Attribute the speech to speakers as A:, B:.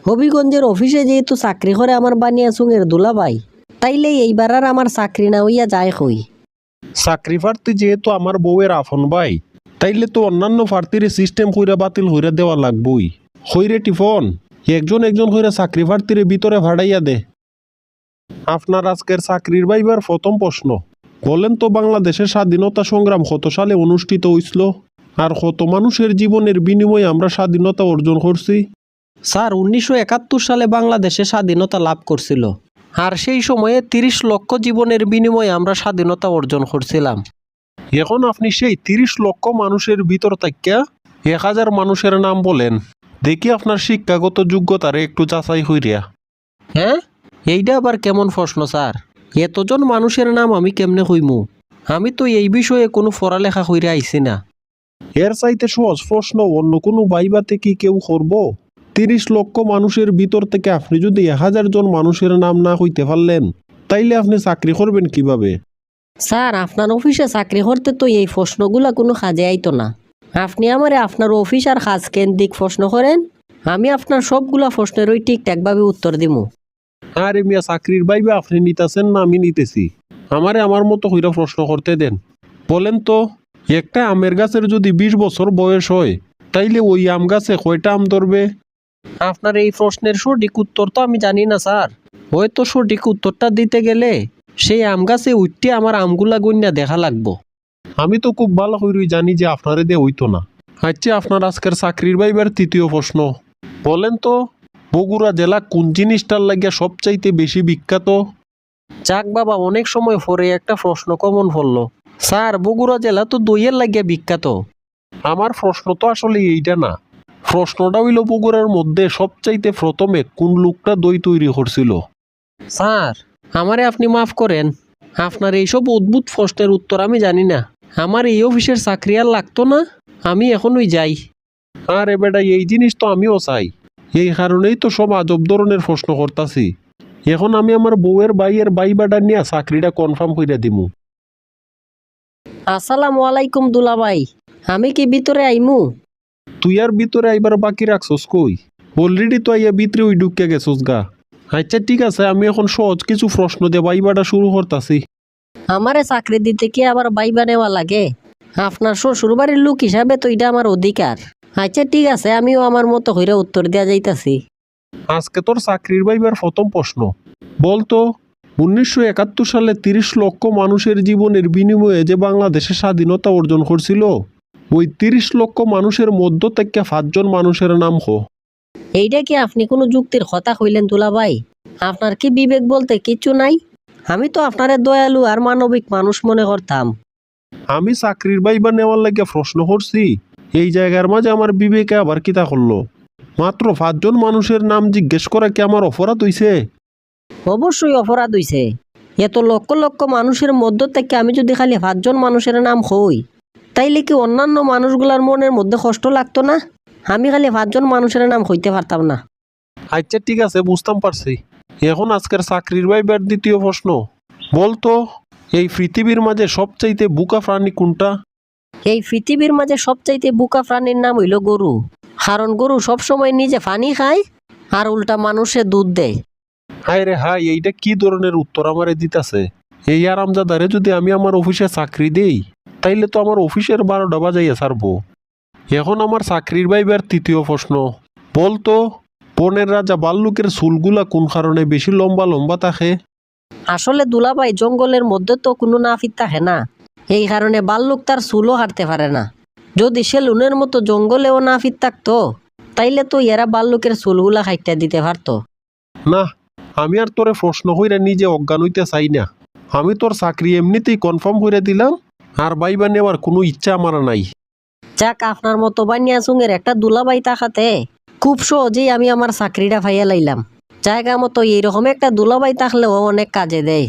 A: হবিগঞ্জের অফিসে যেহেতু চাকরি করে আমার বানিয়া সুঙের দুলাভাই, তাইলে এইবার আর আমার চাকরি না হইয়া যায় কই।
B: চাকরি প্রার্থী যেহেতু আমার বউয়ের আফন ভাই, তাইলে তো অন্যান্য প্রার্থীর সিস্টেম কইরা বাতিল হইরা দেওয়া লাগবই। হইরে টিফন একজন একজন হইরা চাকরি প্রার্থীর ভিতরে ভাড়াইয়া দে। আপনার আজকের চাকরির বাইবার প্রথম প্রশ্ন, বলেন তো বাংলাদেশের স্বাধীনতা সংগ্রাম কত সালে অনুষ্ঠিত হইছিল আর কত মানুষের জীবনের বিনিময়ে আমরা স্বাধীনতা অর্জন করছি?
C: স্যার 1971 সালে বাংলাদেশে স্বাধীনতা লাভ করছিল, আর সেই সময়ে 30 লক্ষ জীবনের বিনিময়ে আমরা স্বাধীনতা অর্জন করছিলাম।
B: এখন আপনি সেই 30 লক্ষ মানুষের ভিতর থেকে 1000 মানুষের নাম বলেন, দেখি আপনার শিক্ষাগত যোগ্যতারে একটু যাচাই হইরিয়া।
C: হ্যাঁ, এইটা আবার কেমন প্রশ্ন স্যার? এতজন মানুষের নাম আমি কেমনে কইমু? আমি তো এই বিষয়ে কোনো পড়ালেখা কইরা আইছি না।
B: এর চাইতে সহজ প্রশ্ন অন্য কোনো বাইবাতে কি কেউ করব? 30 লক্ষ মানুষের ভিতর থেকে আপনি যদি 1000 জন মানুষের নাম না হইতে পারলেন, তাইলে আপনি চাকরি করবেন কিভাবে?
A: স্যার, আপনার অফিসে চাকরি করতে তো এই প্রশ্নগুলা কোনো কাজে আইতো না। আপনি আমারে আপনার অফিস আর কাজ কেন্দ্রিক প্রশ্ন করেন, আমি আপনার সবগুলা প্রশ্নেরই ঠিকঠাকভাবে উত্তর দিমু।
B: আরে মিয়া, চাকরির বাইবে আপনি নিতেছেন না আমি নিতেছি? আমারে আমার মতো হইরা প্রশ্ন করতে দেন। বলেন তো, একটা আমের গাছের যদি 20 বছর বয়স হয়, তাইলে ওই আম গাছে কয়টা আম ধরবে?
C: আপনার এই প্রশ্নের সঠিক উত্তর তো আমি জানি না স্যার। হয়তো সঠিক উত্তরটা দিতে গেলে সেই আম গাছে উঠতে আমার আমগুলা গুন্যা দেখা লাগবো।
B: আমি তো খুব ভালো করেই জানি যে আপনারে দিয়ে হইতো না। আচ্ছা, আপনার আজকের চাকরির বাইবার তৃতীয় প্রশ্ন, বলেন তো বগুড়া জেলা কোন জিনিসটার লাগিয়া সবচাইতে বেশি বিখ্যাত?
C: যাক বাবা, অনেক সময় পরে একটা প্রশ্ন কমন পড়লো। স্যার, বগুড়া জেলা তো দইয়ের লাগিয়া বিখ্যাত।
B: আমার প্রশ্ন তো আসলে এইটা না। প্রশ্নটা হইল বগুড়ার মধ্যে সবচাইতে প্রথমে কোন লোকটা দই তৈরি করছিল?
C: স্যার, আমারে আপনি মাফ করেন, আপনার এইসব অদ্ভুত প্রশ্নের উত্তর আমি জানি না। আমার এই অফিসের চাকরি আর লাগতো না, আমি এখনই যাই।
B: আরে বেটা, এই জিনিস তো আমিও চাই। এই কারণেই তো সব আজব ধরনের প্রশ্ন করতাছি। এখন আমি আমার বউয়ের বাইয়ের বাইবাটা নিয়ে চাকরিটা কনফার্ম কইরা দিমু।
A: আসসালামু আলাইকুম দুলাভাই, আমি কি ভিতরে আইমু?
B: তুই আর ভিতরে আইবার বাকি রাখছস কই? অলরেডি তো আইয়া ভিতরে ওই ঢুকে গেছস গা। আচ্ছা ঠিক আছে, আমি এখন সহজ কিছু প্রশ্ন দিয়ে বাইবাটা শুরু করতাছি।
A: আমারে চাকরি দিতে কি আবার বাইবা নেওয়া লাগে? আপনার শ্বশুর বাড়ির লোক হিসাবে তো এটা আমার অধিকার। আচ্ছা ঠিক আছে, আমিও আমার মতো হইরা উত্তর দেওয়া যাইতাছি।
B: আজকে তোর চাকরির বাইবার প্রথম প্রশ্ন, বলতো 1971 সালে 30 লক্ষ মানুষের জীবনের বিনিময়ে যে বাংলাদেশের স্বাধীনতা অর্জন করছিল, ওই 30 লক্ষ মানুষের মধ্য থেকে 5 জন মানুষের নাম হো।
A: এইটা কি আপনি কোনো যুক্তির কথা কইলেন দুলাভাই? আপনার কি বিবেক বলতে কিচ্ছু নাই? আমি তো আপনারে দয়ালু আর মানবিক মানুষ মনে করতাম।
B: আমি চাকরির বাইবা নেওয়ার লাগে প্রশ্ন করছি, এই জায়গার মাঝে আমার বিবেকে আবার কিতা করলো? মাত্র 5 জন মানুষের নাম জিজ্ঞেস করা কি আমার অপরাধ হইছে?
A: অবশ্যই অপরাধ হইছে। এত লক্ষ লক্ষ মানুষের মধ্য থেকে আমি যদি খালি 5 জন মানুষের নাম হই, তাইলে কি অন্যান্য মানুষগুলার মনের মধ্যে কষ্ট লাগতো না? আমি খালি 5 জন মানুষের নাম হইতে পারতাম না।
B: আচ্ছা ঠিক আছে, বুঝতাম পারছি। এখন আজকের চাকরির বাইবার দ্বিতীয় প্রশ্ন, বলতো এই পৃথিবীর মাঝে সবচাইতে বুকা প্রাণী কোনটা?
A: এই পৃথিবীর মাঝে সবচাইতে বুকা প্রাণীর নাম হইল গরু। কারণ গরু সবসময় নিজে পানি খায় আর উল্টা মানুষে দুধ দেয়।
B: হায় রে হাই, এইটা কি ধরনের উত্তর আমারে দিতাছে? এই আরামজাদারে যদি আমি আমার অফিসে চাকরি দেই, তাইলে তো আমার অফিসের 12টা বাজাইয়া ছাড়বো। এখন আমার চাকরির বাইবার তৃতীয় প্রশ্ন, বলতো বনের রাজা ভাল্লুকের চুলগুলা কোন কারণে বেশি লম্বা লম্বা থাকে?
A: আসলে দুলাভাই, জঙ্গলের মধ্যে তো কোনো নাপিত থাকে না, এই কারণে ভাল্লুক তার চুলও হাঁটতে পারে না। যদি সেলুনের মতো জঙ্গলেও নাপিত থাকতো, তাইলে তো এরা ভাল্লুকের চুলগুলা কাইট্টা দিতে পারতো।
B: না, আমি আর তোরে প্রশ্ন কইরা নিজে অজ্ঞান হইতে চাই না। আমি তোর চাকরি এমনিতেই কনফার্ম করে দিলাম, আর বাইবা নেওয়ার কোনো ইচ্ছা আমার নাই।
A: যাক, আপনার মতো বানিয়া চুঙের একটা দুলাভাই থাকাতে খুব সহজেই আমি আমার চাকরিটা পাইয়া লাইলাম। জায়গা মতো এইরকম একটা দুলাভাই থাকলেও অনেক কাজে দেয়।